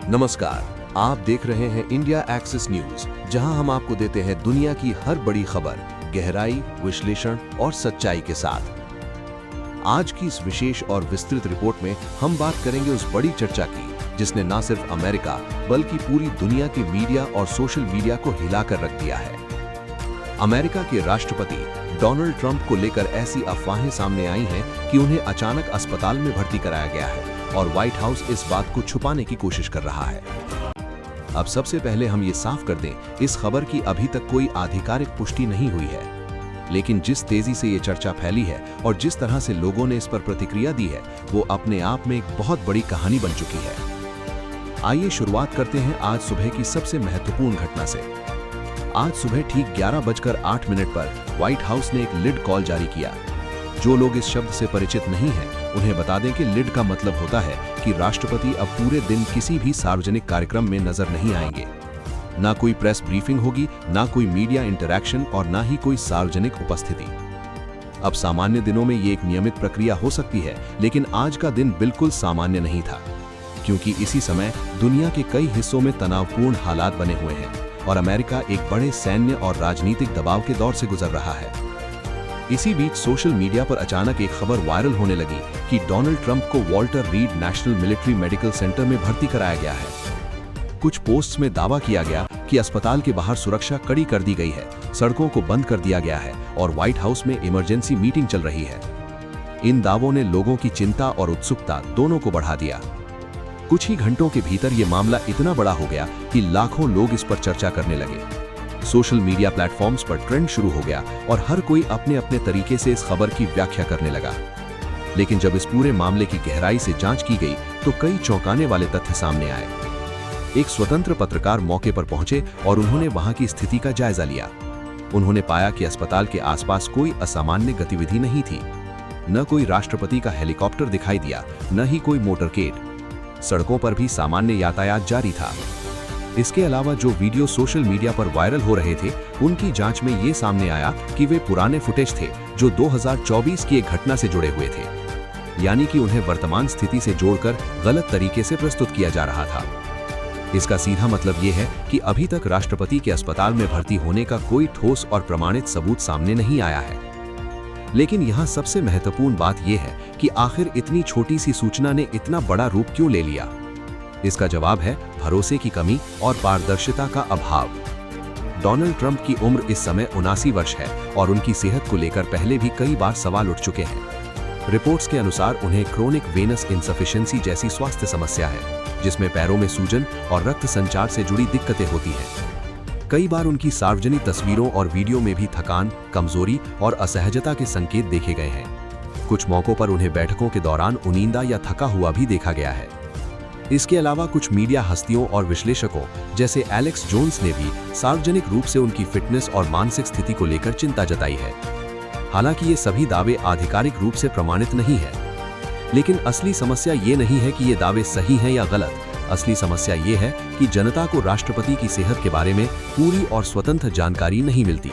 नमस्कार, आप देख रहे हैं इंडिया एक्सेस न्यूज, जहां हम आपको देते हैं दुनिया की हर बड़ी खबर गहराई, विश्लेषण और सच्चाई के साथ। आज की इस विशेष और विस्तृत रिपोर्ट में हम बात करेंगे उस बड़ी चर्चा की जिसने न सिर्फ अमेरिका बल्कि पूरी दुनिया के मीडिया और सोशल मीडिया को हिलाकर रख दिया है। अमेरिका के राष्ट्रपति डोनाल्ड ट्रंप को लेकर ऐसी अफवाहें सामने आई हैं कि उन्हें अचानक अस्पताल में भर्ती कराया गया है और व्हाइट हाउस इस बात को छुपाने की कोशिश कर रहा है। अब सबसे पहले हम ये साफ कर दें, इस खबर की अभी तक कोई आधिकारिक पुष्टि नहीं हुई है, लेकिन जिस तेजी से ये चर्चा फैली है और जिस तरह से लोगों ने इस पर प्रतिक्रिया दी है, वो अपने आप में एक बहुत बड़ी कहानी बन चुकी है। आइए शुरुआत करते हैं आज सुबह की सबसे महत्वपूर्ण घटना से। आज सुबह ठीक 11:08 पर व्हाइट हाउस ने एक लिड कॉल जारी किया। जो लोग इस शब्द से परिचित नहीं हैं, उन्हें बता दें कि लिड का मतलब होता है कि राष्ट्रपति अब पूरे दिन किसी भी सार्वजनिक कार्यक्रम में नजर नहीं आएंगे। ना कोई प्रेस ब्रीफिंग होगी, ना कोई मीडिया इंटरैक्शन और ना ही कोई सार्वजनिक उपस्थिति। अब सामान्य दिनों में ये एक नियमित प्रक्रिया हो सकती है, लेकिन आज का दिन बिल्कुल सामान्य नहीं था, क्योंकि इसी समय दुनिया के कई हिस्सों में तनावपूर्ण हालात बने हुए हैं और अमेरिका एक बड़े सैन्य और राजनीतिक दबाव के दौर से गुजर रहा है। इसी बीच सोशल मीडिया पर अचानक एक खबर वायरल होने लगी कि डोनाल्ड ट्रंप को Walter read national military medical centre में भर्ती कराया गया है। कुछ पोस्ट्स में दावा किया गया कि अस्पताल के बाहर सुरक्षा कड़ी कर दी गई है, सड़कों को बंद कर दिया गया है और व्हाइट हाउस में इमरजेंसी मीटिंग चल रही है। इन दावों ने लोगों की चिंता और उत्सुकता दोनों को बढ़ा दिया। कुछ ही घंटों के भीतर ये मामला इतना बड़ा हो गया कि लाखों लोग इस पर चर्चा करने लगे। सोशल मीडिया प्लेटफॉर्म्स पर ट्रेंड शुरू हो गया और हर कोई अपने अपने तरीके से इस खबर की व्याख्या करने लगा। लेकिन जब इस पूरे मामले की गहराई से जांच की गई तो कई चौंकाने वाले तथ्य सामने आए। एक स्वतंत्र पत्रकार मौके पर पहुंचे और उन्होंने वहां की स्थिति का जायजा लिया। उन्होंने पाया कि अस्पताल के आसपास कोई असामान्य गतिविधि नहीं थी। न कोई राष्ट्रपति का हेलीकॉप्टर दिखाई दिया, न ही कोई मोटरकेड। सड़कों पर भी सामान्य यातायात जारी था। इसके अलावा जो वीडियो सोशल मीडिया पर वायरल हो रहे थे, उनकी जांच में ये सामने आया कि वे पुराने फुटेज थे जो 2024 की एक घटना से जुड़े हुए थे, यानी कि उन्हें वर्तमान स्थिति से जोड़कर गलत तरीके से प्रस्तुत किया जा रहा था। इसका सीधा मतलब ये है कि अभी तक राष्ट्रपति के अस्पताल में भर्ती होने का कोई ठोस और प्रमाणित सबूत सामने नहीं आया है। लेकिन यहाँ सबसे महत्वपूर्ण बात यह है कि आखिर इतनी छोटी सी सूचना ने इतना बड़ा रूप क्यों ले लिया। इसका जवाब है भरोसे की कमी और पारदर्शिता का अभाव। डोनाल्ड ट्रंप की उम्र इस समय 79 वर्ष है और उनकी सेहत को लेकर पहले भी कई बार सवाल उठ चुके हैं। रिपोर्ट्स के अनुसार उन्हें क्रोनिक वेनस इनसफिशिएंसी जैसी स्वास्थ्य समस्या है, जिसमें पैरों में सूजन और रक्त संचार से जुड़ी दिक्कतें होती हैं। कई बार उनकी सार्वजनिक तस्वीरों और वीडियो में भी थकान, कमजोरी और असहजता के संकेत देखे गए हैं। कुछ मौकों पर उन्हें बैठकों के दौरान उनींदा या थका हुआ भी देखा गया है। इसके अलावा कुछ मीडिया हस्तियों और विश्लेषकों जैसे एलेक्स जोन्स ने भी सार्वजनिक रूप से उनकी फिटनेस और मानसिक स्थिति को लेकर चिंता जताई है। हालांकि ये सभी दावे आधिकारिक रूप से प्रमाणित नहीं है, लेकिन असली समस्या ये नहीं है कि ये दावे सही हैं या गलत। असली समस्या ये है कि जनता को राष्ट्रपति की सेहत के बारे में पूरी और स्वतंत्र जानकारी नहीं मिलती।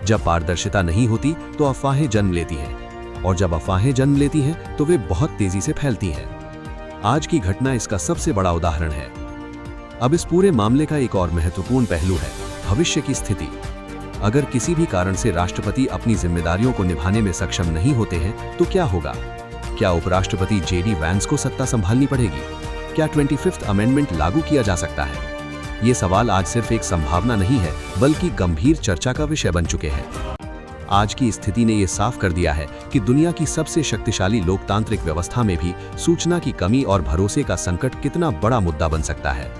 जब पारदर्शिता नहीं होती तो अफवाहें जन्म लेती हैं, और जब अफवाहें जन्म लेती हैं तो वे बहुत तेजी से फैलती हैं। आज की घटना इसका सबसे बड़ा उदाहरण है। अब इस पूरे मामले का एक और महत्वपूर्ण पहलू है भविष्य की स्थिति। अगर किसी भी कारण से राष्ट्रपति अपनी जिम्मेदारियों को निभाने में सक्षम नहीं होते हैं तो क्या होगा? क्या उपराष्ट्रपति जेडी वैंस को सत्ता संभालनी पड़ेगी? क्या 25th अमेंडमेंट लागू किया जा सकता है? ये सवाल आज सिर्फ एक संभावना नहीं है, बल्कि गंभीर चर्चा का विषय बन चुके हैं। आज की स्थिति ने यह साफ कर दिया है कि दुनिया की सबसे शक्तिशाली लोकतांत्रिक व्यवस्था में भी सूचना की कमी और भरोसे का संकट कितना बड़ा मुद्दा बन सकता है।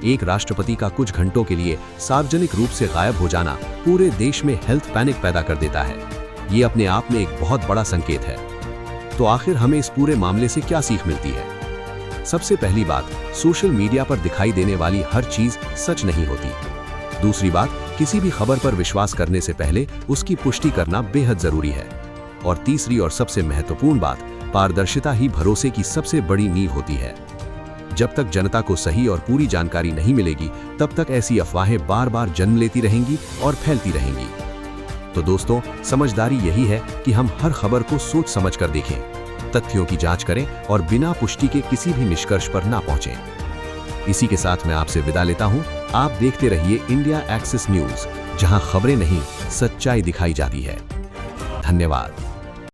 एक राष्ट्रपति का कुछ घंटों के लिए सार्वजनिक रूप से गायब हो जाना पूरे देश में हेल्थ पैनिक पैदा कर देता है। ये अपने आप में एक बहुत बड़ा संकेत है। तो आखिर हमें इस पूरे मामले से क्या सीख मिलती है? सबसे पहली बात, सोशल मीडिया पर दिखाई देने वाली हर चीज सच नहीं होती। दूसरी बात, किसी भी खबर पर विश्वास करने से पहले उसकी पुष्टि करना बेहद जरूरी है। और तीसरी और सबसे महत्वपूर्ण बात, पारदर्शिता ही भरोसे की सबसे बड़ी नींव होती है। जब तक जनता को सही और पूरी जानकारी नहीं मिलेगी, तब तक ऐसी अफवाहें बार बार जन्म लेती रहेंगी और फैलती रहेंगी। तो दोस्तों, समझदारी यही है कि हम हर खबर को सोच समझ कर देखें, तथ्यों की जांच करें और बिना पुष्टि के किसी भी निष्कर्ष पर ना पहुंचें। इसी के साथ मैं आपसे विदा लेता हूं। आप देखते रहिए इंडिया एक्सेस न्यूज, जहां खबरें नहीं, सच्चाई दिखाई जाती है। धन्यवाद।